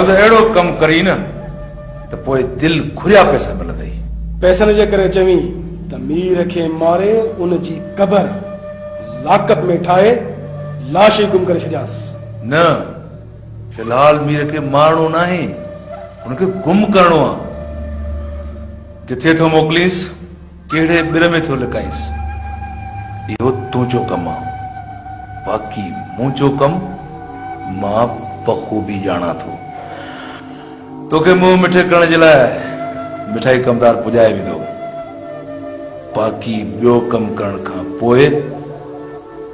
जाग अहिड़ो कम करी न त पोइ दिल घुरिया पैसा मिलंदई। पैसनि जे करे चवी त मीर खे मारे उन जी क़बर लाकअप में ठाहे लाश ही गुम करे छॾियासि। न, फिलहाल मीर खे मारणो नाहे, उनखे गुम करणो आहे। किथे थो मोकिलींसि, कहिड़े बिर में थो लिकाईंसि, इहो तुंहिंजो कमु आहे। बाक़ी मुंहिंजो कमु मां बख़ूबी ॼाणा थो। तोखे मुंहुं मिठे करण जे लाइ मिठाई कमदार पुॼाए वेंदो। बाक़ी ॿियो कमु करण खां पोइ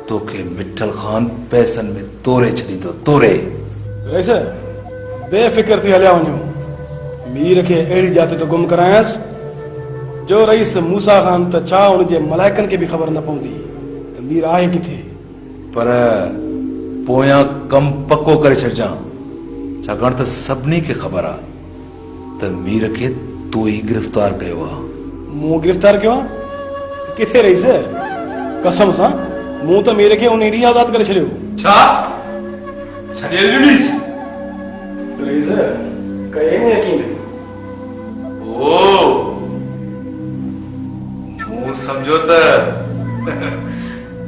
तोखे मिठल ख़ान पैसनि में तोरे छॾींदो, तोरे। रईस, बेफ़िक्र थी हलिया वञो। मीर खे अहिड़ी जाते तो गुम करायांसि जो रईस मूसा ख़ान त छा उनजे मलाइकनि खे बि ख़बर न पवंदी त मीर आहे किथे। पर पोयां कमु पको करे छॾिजां, छाकाणि त सभिनी खे ख़बर आहे त मीर खे तो ई गिरफ़्तार कयो आहे। मूं गिरफ़्तार कयो आहे? किथे रईस? कसम सां मूं त मीर खे उन ॾींहुं आज़ाद करे छॾियो। छा छॾे ॾिनीस? रईस, कये न यकीन? ओ, मूं सम्झो त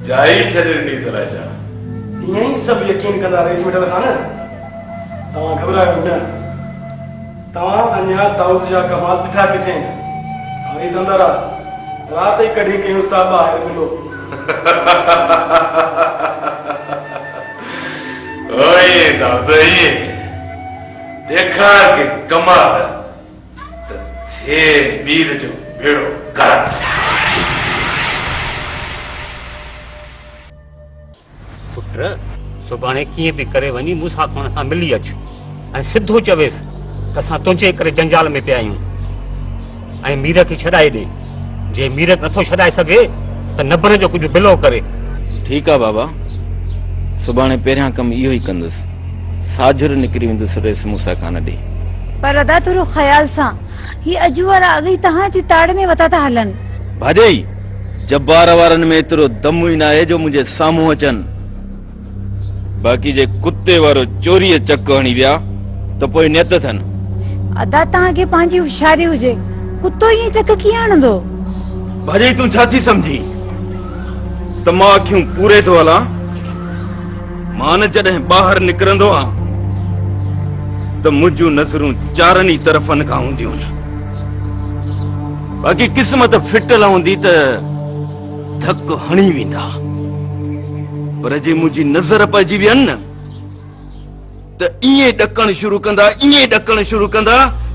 जाई छॾे ॾिनीस अलाए छा। ईअं ई सभु यकीन कंदा रईस मिठल ख़ान। तव्हां घबरायो न। तव्हां अञा दाऊद जा कमाल ॾिठा किथे आहिनि। हरी अंदर आहे, राति ई कढी कयूंसि था ॿाहिरि मिलो। ओए दाऊद, ये ॾेखार के कमाल त थे मीर जो भेड़ो कर। पुत्र, सुभाणे कीअं बि करे वञी मूसा ख़ान सां मिली अच ऐं सिधो चवेसि त असां तुंहिंजे करे जंजाल में पिया आहियूं ऐं मीर खे छॾाए ॾे। जे मीर नथो छॾाए सघे त नबर जो कुझु बिलो करे। ठीकु आहे बाबा, सुभाणे पहिरियां कमु इहो ई कंदुसि। साजुर निकिरी वेंदुसि रेस मूसा ख़ान ॾे। पर अदा थोरो ख़्याल सां, ही अजू वारा अॻई तव्हांजी ताड़ में वता था हलनि। भाॼई, जब्बार वारनि में एतिरो दम ई न आहे जो मुंहिंजे साम्हूं अचनि। बाक़ी जे कुत्ते वारो चोरीअ चक हणी विया त पोइ नियत थियनि। अदा तव्हांखे पंहिंजी होशियारी हुजे, कुत्तो ईअं चक कीअं हणंदो? भाॼई, तूं छा थी सम्झी त मां अखियूं पूरे थो हलां? मां न जॾहिं ॿाहिरि निकिरंदो आहियां त मुंहिंजूं नज़रूं चारनि ई तरफ़नि खां हूंदियूं आहिनि। बाक़ी क़िस्मत फिटल हूंदी त धक हणी वेंदा, पर जे मुंहिंजी नज़र पइजी वियनि न त ईअं ॾकणु शुरू कंदा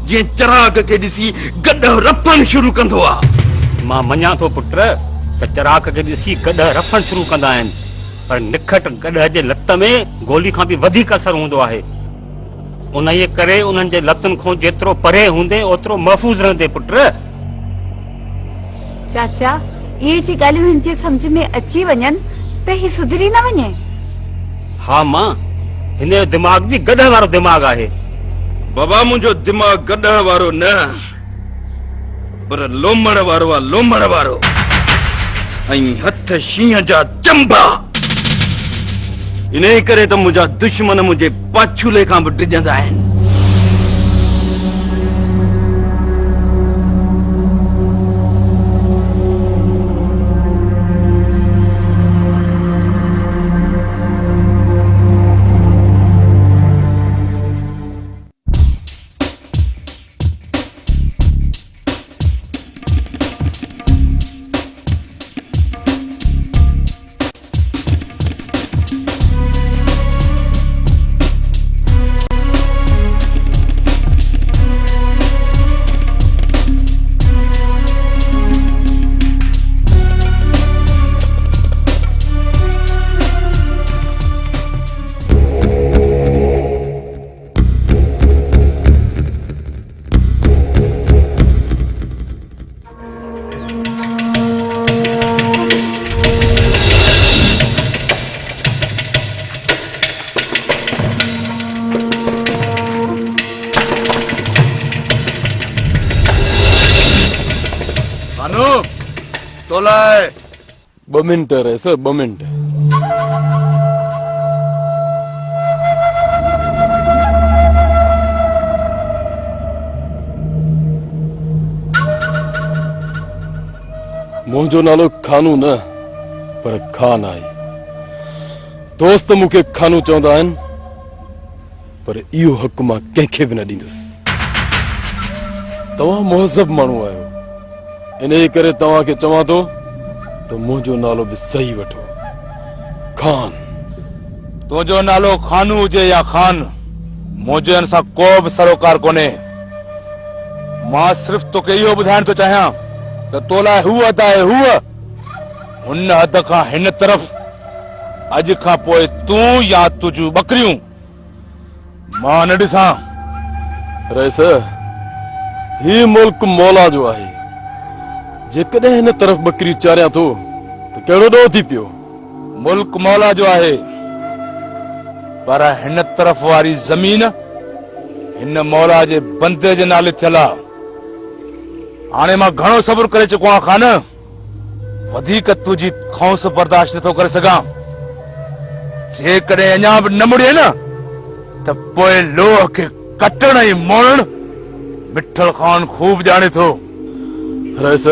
जीअं चिराग खे ॾिसी गॾ रफणु शुरू कंदो आहे। मां मञा थो पुट त चिराग खे ॾिसी गॾ रफणु शुरू कंदा आहिनि, पर निखट गॾ जे लत में गोली खां बि वधीक असरु हूंदो आहे। उन जे करे उन्हनि जे लतुनि खां जेतिरो परे हूंदे ओतिरो महफ़ूज़ रहंदे पुट। चाचा, इहे जी ॻाल्हियूं हिन जे सम्झ में अची वञनि त ही सुधरी न वञे। हा मां, हिन जो दिमाग़ बि गॾ वारो दिमाग़ आहे। बाबा, मुंहिंजो दिमाग़ गॾ वारो न, पर लोमड़ वारो आहे, लोमड़ वारो। ऐं हथ शींहं जा चंबा। इन करे त मुंहिंजा दुश्मन मुंहिंजे पाछूले खां बि डिॼंदा आहिनि। तोलाए 2 मिनट रहे सर, 2 मिनट। मुंहिंजो नालो खानू न पर खान आहे। दोस्त मूंखे खानू चवंदा आहिनि, पर इहो हक़ मां कंहिंखे बि न ॾींदुसि। तव्हां मुहज़ब माण्हू आहियो, इन करे तव्हांखे चवां थो त मुंहिंजो नालो बि सही वठो, खान। तुंहिंजो नालो खानू हुजे या खान, मुंहिंजे हिन सां को बि सरोकार कोन्हे। मां सिर्फ़ तोखे इहो ॿुधाइण थो चाहियां त तो लाइ हू हद आहे, हुन हद खां हिन तरफ़ अॼु खां पोइ तूं या तुंहिंजूं ॿकरियूं मां न ॾिसां। रईस, ही मुल्क मौला जो आहे। जेकॾहिं हिन तरफ़ ॿकरियूं चारियां थो त कहिड़ो ॾोह थी पियो। मुल्क मौला जो आहे, पर हिन तरफ़ वारी ज़मीन हिन मौला जे बंदे जे नाले थियल आहे। हाणे मां घणो सब्र करे चुको आहियां खान, वधीक तुंहिंजी खौंस बर्दाश्त नथो करे सघां। जेकॾहिं अञा बि न मुड़े न त पोइ लोह खे कटण ऐं मोड़ण मिठल खान खूब ॼाणे थो। रईस,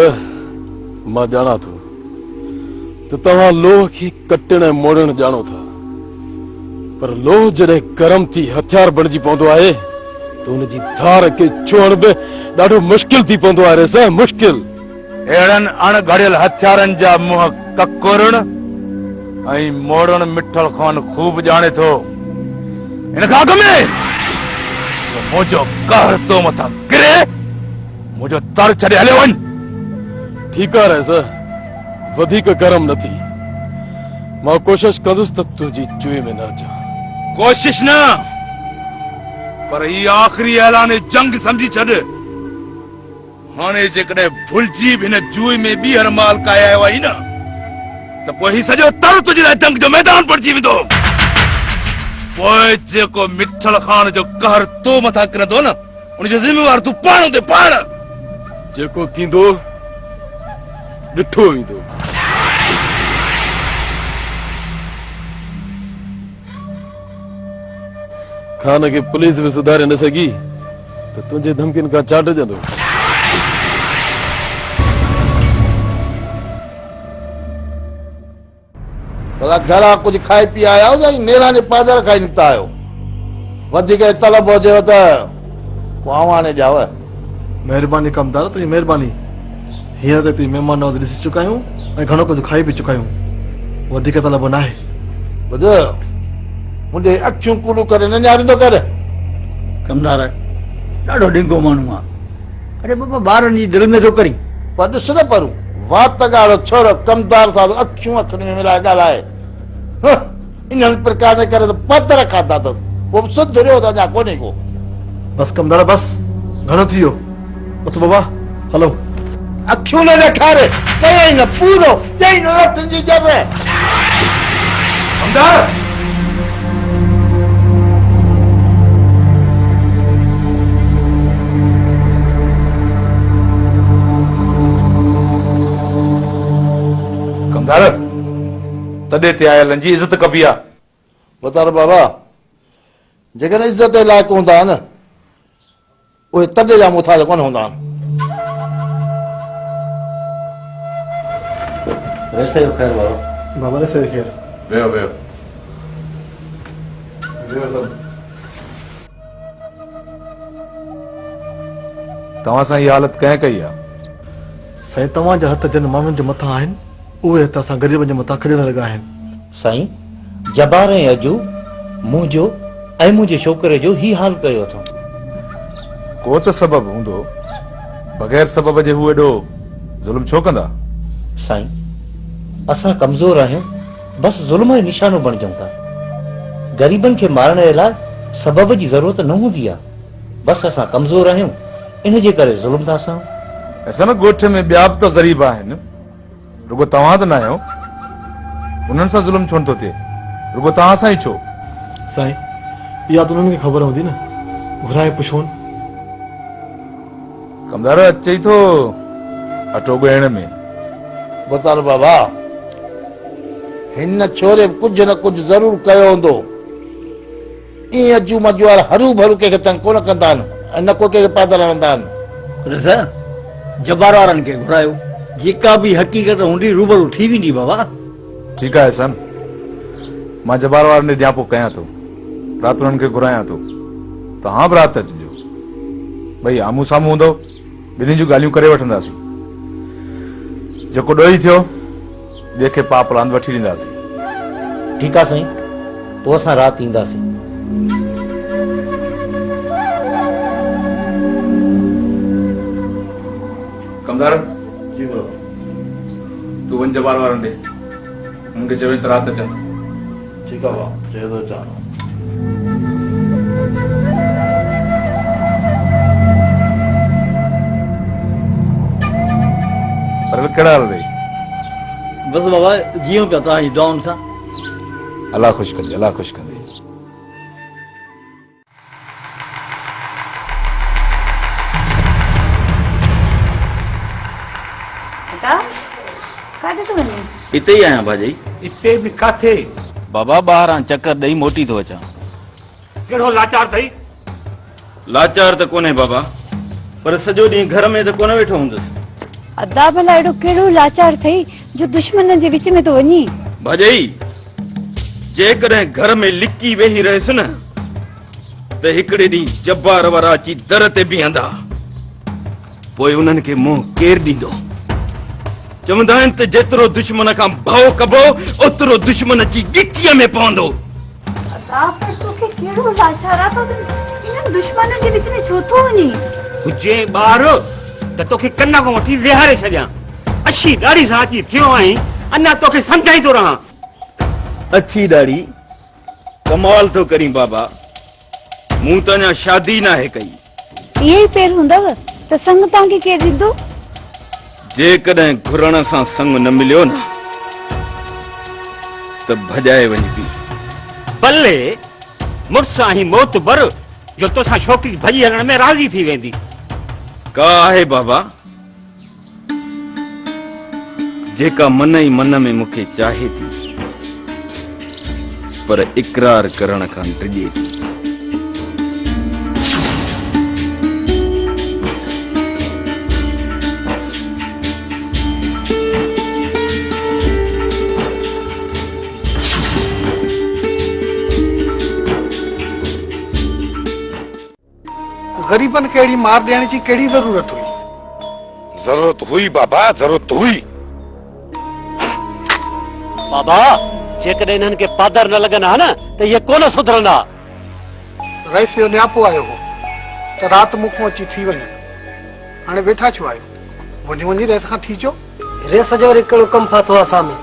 मां ॼाणा थो त तव्हां लोह खे कटण ऐं मोड़ण ॼाणो था, पर लोह जॾहिं गरम थी हथियार बणिजी पवंदो आहे त हुनजी धार खे छुअण बि ॾाढो मुश्किल थी पवंदो आहे। रईस, मुश्किल। अहिड़नि अणघड़ियल हथियारनि जा मुंहं ककोरण ऐं मोड़ण मिठल खान खूब ॼाणे थो। इन खां अॻु में मुंहिंजो कहर तो मथां किरे, मुंहिंजो तर छॾे हलियो वञ। ठीकु आहे रईस, वधीक गरम न थी। मां कोशिश कंदुसि त तुंहिंजी चुए में न अचां। कोशिश न, पर ही आख़िरी ऐलान जंग समझी छॾ। हाणे जेकॾहिं भुलिजी बि हिन जुए में ॿीहर माल काए आयो आई न त पोइ ही सॼो तर तुंहिंजे लाइ जंग जो मैदान बणिजी वेंदो। पोइ जेको मिठल खान जो कहर तो मथां किरंदो न, उनजो ज़िम्मेवार तूं पाण हूंदे, पाण। जेको थींदो ॾिठो ईंदो। खान खे पुलिस में सुधारे न सघी त तुंहिंजे धमकियुनि खां चाटजंदो। भला घरां कुझु खाई पी आया आहियो या नेराने पादर खाई निकिता आहियो? वधीक तलब हुजेव त पोइ आणे ॼाव। महिरबानी कमदार, तुंहिंजी महिरबानी। हींअर त तुंहिंजी महिमान नवाज़ी ॾिसी चुका आहियूं ऐं घणो कुझु खाई पी चुका आहियूं। वधीक तलब न आहे। ॿुध, मुंहिंजे अखियूं कुलू करे न न्यारींदो कर। कमदार ॾाढो ॾिंगो माण्हू आहे। अरे बाबा, ॿारनि जी दिलि में थो करी। पर ॾिस न परूं, वात ॻाढ़ो छोरो कमदार सां अखियूं अखियुनि में मिलाए ॻाल्हाए। इन्हनि प्रकार ने करे त पथर खाधा अथसि, पोइ बि सुधरियो त अञा कोन्हे को। बस कमदार, बस घणो थी वियो। उथ बाबा, हलो। अखियूं न ॾेखारे, चयई न पूरो, चई न रतन जी जब। कमदार, कमदार, तॾहिं ते आयलनि जी इज़त कबी आहे। बता बाबा, जेकॾहिं इज़त जे लाइक़ु हूंदा आहिनि उहे तॾहिं जा मुथाज कोन हूंदा आहिनि। ख़ैर बाबा। बाबा ने सही ख़ैर। वेहो वेहो। तव्हां सां इहा हालत कंहिं कई आहे? साईं, तव्हांजा हथ जिन माण्हुनि जे मथां आहिनि उहे हथ असां ग़रीबनि जे मथां खड़े लॻा आहिनि। साईं, जबार ऐं अजू मुंहिंजो ऐं मुंहिंजे छोकिरे जो ही हाल कयो अथऊं। को त सबबु हूंदो, बग़ैर सबब जे हू एॾो ज़ुल्म छो कंदा? साईं, असां कमज़ोर आहियूं, बसि ज़ुल्म जो निशानो बणिजूं था। ग़रीबनि खे मारण जे लाइ सबब जी ज़रूरत न हूंदी आहे। बसि असां कमज़ोर आहियूं, इन जे करे ज़ुल्म था असां। असां न ॻोठ में ॿिया बि त ग़रीब आहिनि, रुगो तव्हां त न आहियो। उन्हनि सां ज़ुल्म छो नथो थिए, रुगो तव्हां सां ई छो? साईं, इहा त उन्हनि खे ख़बर हूंदी न, घुराए पुछोनि। कमदार, अचे ई थो अटो ॻोइण में। बता बाबा, हिन छोरे कुझु न कुझु ज़रूरु कयो हूंदो। ईअं अजू मजू वारा हरू भरू कंहिंखे तंग कोन कंदा आहिनि ऐं न को कंहिंखे पैदल हलंदा आहिनि। जबार वारनि खे घुरायो, जेका भी हकीकत हूंदी रूबरू थी वेंदी बाबा। ठीकु आहे सन, मां जबार वारनि ॾे न्यापो कयां थो, राति उन्हनि खे घुरायां थो। तव्हां बि राति अचिजो, भई आम्हूं साम्हूं हूंदो, ॿिन्हिनि जूं ॻाल्हियूं करे वठंदासीं। जेको ॾोही थियो ॿिए खे पाप रांदि वठी ॾींदासीं। ठीकु आहे साईं, पोइ असां राति ईंदासीं। कमदार जी बाबा। तूं वञ जबार वारनि ॾे, हुननि खे चवनि त राति अचनि। ठीकु आहे बाबा, चए थो अचां। पर कहिड़ा हाल अथई? बसि बाबा जीअं पिया तव्हांजी दुआउनि सां। अलाह ख़ुशि कंदी, अलाह ख़ुशि कंदी। काॾे थो वञे? हिते ई आहियां भाॼई। हिते बि काथे? बाबा ॿाहिरां चकर ॾेई मोटी थो अचां। कहिड़ो लाचार अथई? लाचार त कोन्हे बाबा, पर सॼो ॾींहुं घर में त कोन वेठो हूंदुसि। अदा भला अहिड़ो कहिड़ो लाचार अथई जो दुश्मननि जे विच में थो वञी? भाॼई, जेकॾहिं घर में लिकी वेही रहियसि न त हिकिड़े ॾींहुं जब्बार वारा अची दर ते बीहंदा, पोइ उन्हनि खे मुंहुं केरु ॾींदो? चवंदा आहिनि त जेतिरो दुश्मन खां भउ कबो ओतिरो दुश्मन अची गिचीअ में पवंदो। अदा पर तोखे कहिड़ो लाचार आहे? तो इन्हनि दुश्मननि जे विच में छो थो वञी? हुजे ॿार त तोखे कन खां वठी विहारे छॾियां। अछी ॾाढी सां अची थियो आहीं, अञा तोखे सम्झाई थो रहां। अच्छी ॾाढ़ी कमाल तो करी बाबा, मूं त अञा शादी न आहे कई। इहे ई पेर हूंदव त संग तव्हांखे केरु ॾींदो? जेकॾहिं घुरण सां संग न मिलियो न त भॼाए वञबी। भले मुड़ुस आहीं मौत बर जो तोसां छोकिरी भॼी हलण में राज़ी थी वेंदी। का आहे बाबा जेका मन ई मन में मूंखे चाहे थी, पर इकरार करण खां डिॼे थी। गरीबन के अहिड़ी मार ॾियण जी कहिड़ी ज़रूरत हुई? जरूरत हुई बाबा, जरूरत हुई। बाबा जेकॾहिं इन्हनि खे पादर न लॻनि हा न त इहे कोन सुधरंदा। रईस जो न्यापो आयो हो त राति मूंखों अची थी वञे, हाणे वेठा छो आहियो? वञी वञी रेस खां थी अचो। रेस जो वरी कहिड़ो कमु फाथो आहे असां में?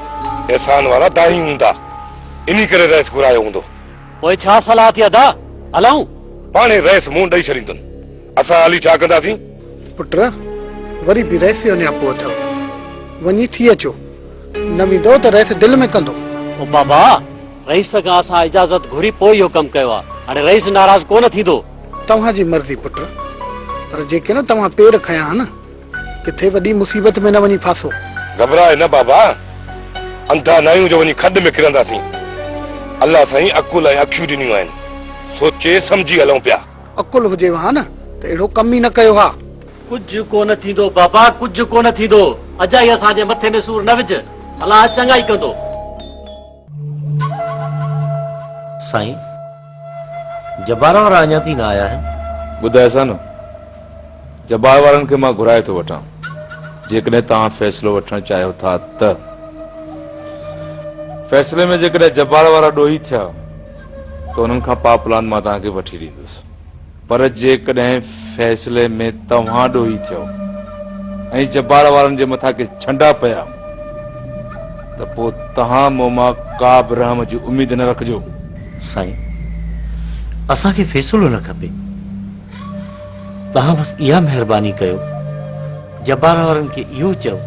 एहसान वारा दाही हूंदा, इन्ही करे रईस घुरायो हूंदो। पोइ छा सलाह थी अदा? हलऊं? पाणे रईस मुंहुं ॾेई छॾींदुनि, असां हली छा कंदासीं? पुट वरी बि रईस जो न्यापो अथव, वञी थी अचो। न वेंदो त रईस दिलि में कंदो। ओ बाबा रईस खां असां इजाज़त घुरी पोइ इहो कमु कयो आहे, हाणे रईस नाराज़ कोन थींदो। तव्हांजी मर्ज़ी पुट, पर जेके न तव्हां पेर खयां हा न, किथे वॾी मुसीबत में न वञी फासो। घबराए न बाबा, अंधा न आहियूं जो वञी खॾ में किरंदासीं। अल्लाह साईं अकुल ऐं अखियूं ॾिनियूं आहिनि, सोचे सम्झी हलूं पिया। अकुल हुजेव हा न त अहिड़ो कमु ई न कयो हा। कुझु कोन थींदो बाबा, कुझु कोन थींदो। अजाई असांजे मथे में सूर न विझ, अलाह चङा ई कंदो। साईं जबारा वारा अञा ताईं न आया आहिनि। ॿुधाएसा न, जबार वारनि खे मां घुराए थो वठां, जेकॾहिं तव्हां फ़ैसिलो वठणु चाहियो था त। फ़ैसिले में जेकॾहिं जबार वारा ॾोही थिया त उन्हनि खां पा प्लान मां तव्हांखे वठी ॾींदुसि, पर जेकॾहिं फ़ैसिले में तव्हां ॾोही थियो ऐं जबार वारनि जे मथां के छंडा पिया त पोइ तव्हां मूं मां का बि रहम जी उमेद न रखिजो। साईं असांखे फ़ैसिलो न खपे, तव्हां बसि इहा महिरबानी कयो, जबार वारनि खे इहो चओ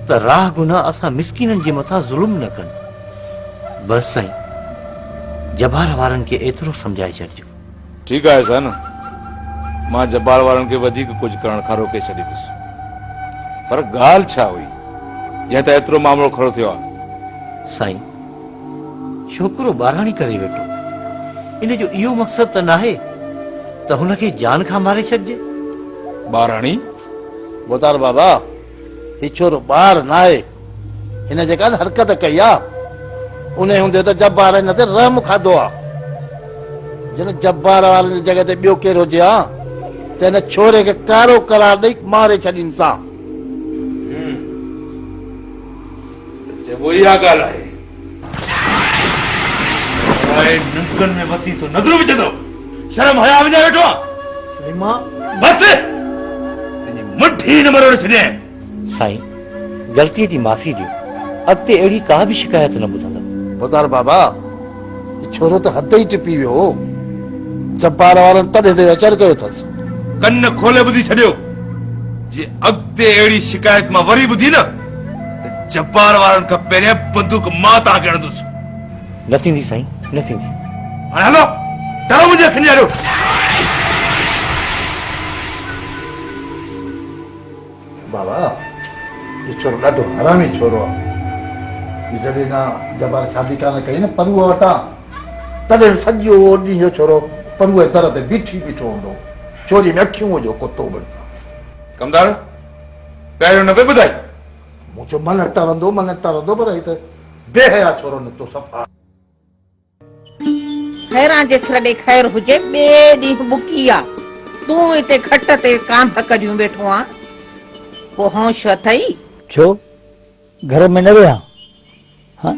त राह गुनाह असां मिसकीननि जे मथां ज़ुल्म न कनि। बसि साईं जबार वारनि खे एतिरो सम्झाए छॾिजो। ठीकु आहे सन, मां जबार वारनि खे वधीक कुझु करण खां रोके छॾींदुसि, पर ॻाल्हि छा हुई जंहिं त एतिरो मामिलो खड़ो थियो आहे? साईं छोकिरो ॿाराणी करे वेठो, इन जो इहो मक़सदु त नाहे त हुनखे जान खां मारे छॾिजे। ॿाराणी? बोतार बाबा ही छोरो ॿार न आहे हिन जेका हरकत कई आहे उन हूंदे त जब्बार हिन ते रहम खाधो आहे जन जब्बार वारनि जी जॻह ते ॿियो केरु हुजे हा त हिन छोरे खे कारो करार ॾेई मारे छॾीनि सां चइबो इहा ॻाल्हि आहे नंढनि में वती तो नज़र विझंदो शर्म हया विझाए वेठो आहे बस मुट्ठी न मरोड़ छॾियां साईं ग़लतीअ जी माफ़ी ॾियो अॻिते अहिड़ी का बि शिकायत न ॿुधंदमि बुधार बाबा छोरो त हद ई टिपी वियो जब्बार वारनि तॾहिं ते अचर कयो अथसि कन खोले ॿुधी छॾियो जे अॻिते अहिड़ी शिकायत मां वरी ॿुधी न त जब्बार वारनि खां पहिरियां बंदूक मां तव्हांखे हणंदुसि न थींदी साईं न थींदी हाणे हलो डरो मुंहिंजे खिंजारियो बाबा ये छोरो ॾाढो हरामी छोरो आहे जॾहिं खां जब्बार शादी कान कई न परुअ वटां तॾहिं सॼो ॾींहुं जो छोरो परुअ दर ते बीठो हूंदो चोरी में अखियूं हुजो कुतो बि कमदार पहिरियों न पे ॿुधाई मूं चयो मन टरंदो पर ही त बेहया छोरो निकितो सफ़ा खैरां जे सिर ॾे ख़ैर हुजे ॿिए ॾींहुं बुकी आहे तूं हिते खट ते कांध कढियूं वेठो आहे को होश अथई छो घर में न विया हाँ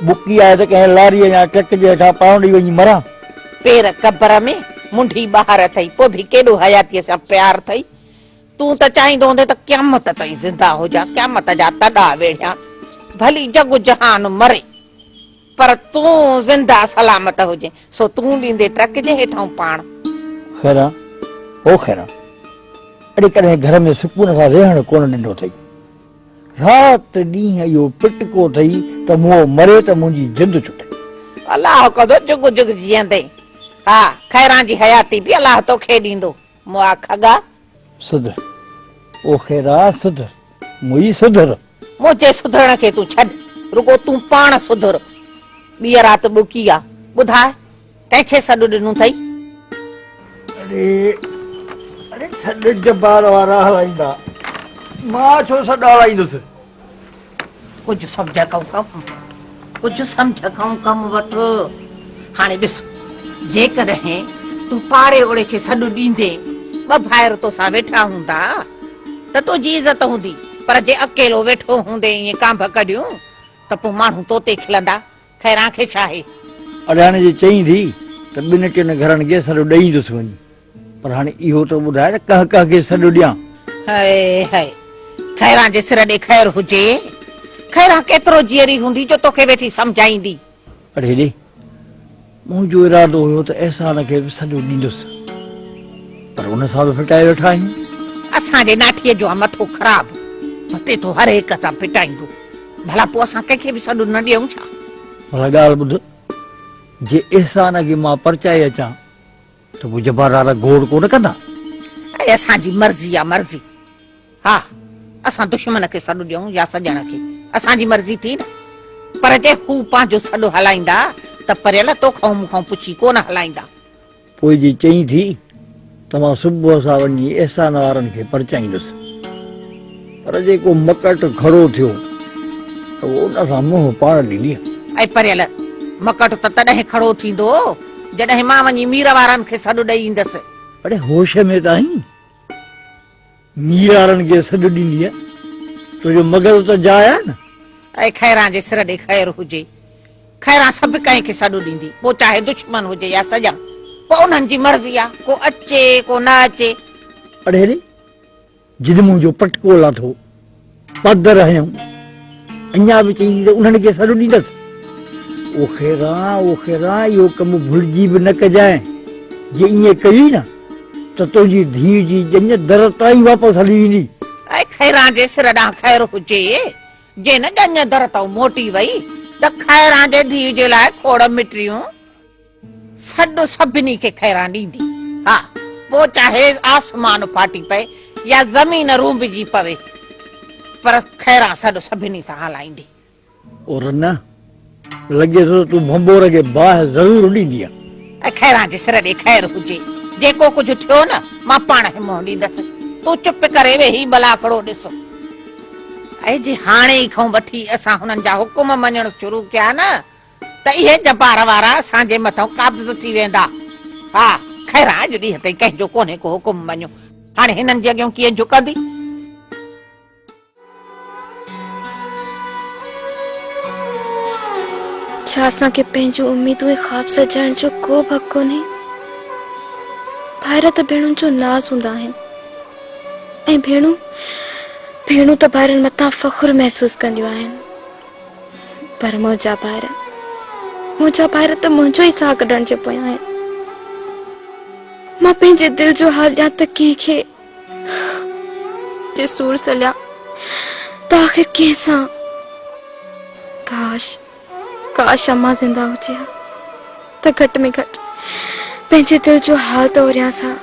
बुकी आहे त कंहिं लारीअ या ट्रक जे हेठां पाउंडी वञी मरां पेर कबर में मुंडी ॿाहिरि अथई पोइ बि केॾो हयातीअ सां प्यार अथई तूं त चाहींदो हूंदे त क़यामत ताईं ज़िंदा हुजा क़यामत जा तॾा वेढ़िया भली जग जहान मरे पर तूं ज़िंदा सलामत हुजे सो तूं ॾींदे ट्रक जे हेठां पाण खैरा ओ खैरा अड़े कॾहिं घर में सुकून सां रहण कोन ॾिनो अथई राति ॾींहुं इहो पिटको अथई त मुंहुं मरे त मुंहिंजी जिंद छुटे अलाह कदो जुग जुग जीअंदे हा खैरां जी हयाती बि अलाह तोखे ॾींदो मुआ खगा सुधर ओ खैरा सुधर मुई सुधर मुंहिंजे सुधरण खे तूं छॾ रुगो तूं पाण सुधर ॿीअ राति ॿुकी आहे ॿुधाए कंहिंखे सॾु ॾिनो अथई अरे सॾु जब्बार वारा हलाईंदा मां छो सॾु हलाईंदुसि कुझु सम्झ कऊं कम वठ हाणे ॾिस जेकॾहिं तूं पाड़े ओड़े खे सॾु ॾींदे ॿ भाइर तोसां वेठा हूंदा त तुंहिंजी इज़त हूंदी पर जे अकेलो वेठो हूंदे ईअं कांभ कढियूं त पोइ माण्हू तोते खिलंदा खैरां खे छा आहे अड़े हाणे जे चई थी त ॿिनि टिनि घरनि खे सॾु ॾेईंदुसि वञी पर हाणे इहो त ॿुधाए न कह खे सॾु ॾियां हाय खैरां जे सिर ॾे ख़ैर हुजे खैरां केतिरो जीअरी हूंदी जो तोखे वेठी सम्झाईंदी अड़े हेॾे मुंहिंजो इरादो हुयो त अहसान खे बि सॼो ॾींदुसि पर उन सां बि फिटाए वेठा आहियूं असांजे नाठीअ जो आहे मथो ख़राब पते तो हर हिक सां फिटाईंदो भला पोइ असां कंहिंखे बि सॾु न ॾियूं छा भला ॻाल्हि ॿुध जे अहसान खे मां परचाए अचां त पोइ जब्बार वारा गोड़ कोन कंदा ऐं असांजी मर्ज़ी आहे मर्ज़ी हा असां दुश्मन खे सॾु ॾियूं या सॼण खे असांजी मर्ज़ी थी न पर जे हू पंहिंजो सॾु हलाईंदा त परियल तोखां मूंखां पुछी कोन हलाईंदा पोइ जी चई थी त मां सुबुह सां वञी अहसान वारनि खे परचाईंदुसि पर जेको मकट खड़ो थियो त उन सां मुंहुं पाण ॾींदी ऐं परियल मकट त तॾहिं खड़ो थींदो जॾहिं मां वञी मीर वारनि खे सॾु ॾेई ईंदसि अड़े होश में त आहीं मीर वारनि खे सॾु ॾींदी आहे तुंहिंजो मगज़ त जाइ आहे न ऐं खैरां जे सिर ॾे ख़ैर हुजे खैरां सभु कंहिंखे सॾु ॾींदी पोइ चाहे दुश्मन हुजे या सॼा पोइ उन्हनि जी मर्ज़ी आहे को अचे को न अचे अड़े हेॾे जिन मुंहिंजो पटको लाथो पद रहियूं अञा बि चई त उन्हनि खे सॾु ॾींदसि ओ ख़ैरा इहो कमु भुलिजी बि न कजांइ जे ईअं कई न त तुंहिंजी धीउ जी ॼञ दर ताईं वापसि हली ईंदी ऐं खैरां जे सिर ॾांहुं ख़ैर हुजे जे न ॼञ दर तां मोटी वई त खैरां जे धीउ जे लाइ खोड़ मिटिरियूं सॾु सभिनी खे खैरां ॾींदी हा पोइ चाहे आसमान फाटी पए या ज़मीन रूंबजी पवे पर खैरां सॾु सभिनी सां हलाईंदी और न लॻे थो तूं भंबोर खे बाहि ज़रूर ॾींदी आहे ऐं खैरां जे सिर ॾे ख़ैर हुजे जेको कुझु थियो न मां पाण खे मुंहुं ॾींदसि तूं चुप करे वेही भला खड़ो ॾिस ऐं जे हाणे ई खां वठी असां हुननि जा हुकुम मञण शुरू कया न त इहे जबार वारा असांजे मथां काबिज़ थी वेंदा। हा ख़ैर अॼु ॾींहं ताईं कंहिंजो कोन्हे को हुकुम मञो, हाणे हिननि जे अॻियां कीअं झुकंदी? छा असांखे पंहिंजूं उम्मीदूं ऐं ख़्वाब सजाइण जो को बि हक़ कोन्हे? ॿाहिरि त भेणुनि जो नाज़ हूंदा आहिनि ऐं भेणूं त ॿारनि मथां फ़ख़्रु महसूस कंदियूं आहिनि, पर मुंहिंजा ॿार त मुंहिंजो ई साह कढण जे पोयां आहिनि। मां पंहिंजे दिलि जो हाल ॾियां त कंहिंखे, जे सूर सलिया त आख़िर कंहिंसां। काश अम्मा ज़िंदा हुजे हा त घटि में घटि पंहिंजे दिलि जो हाल त ओरियां सां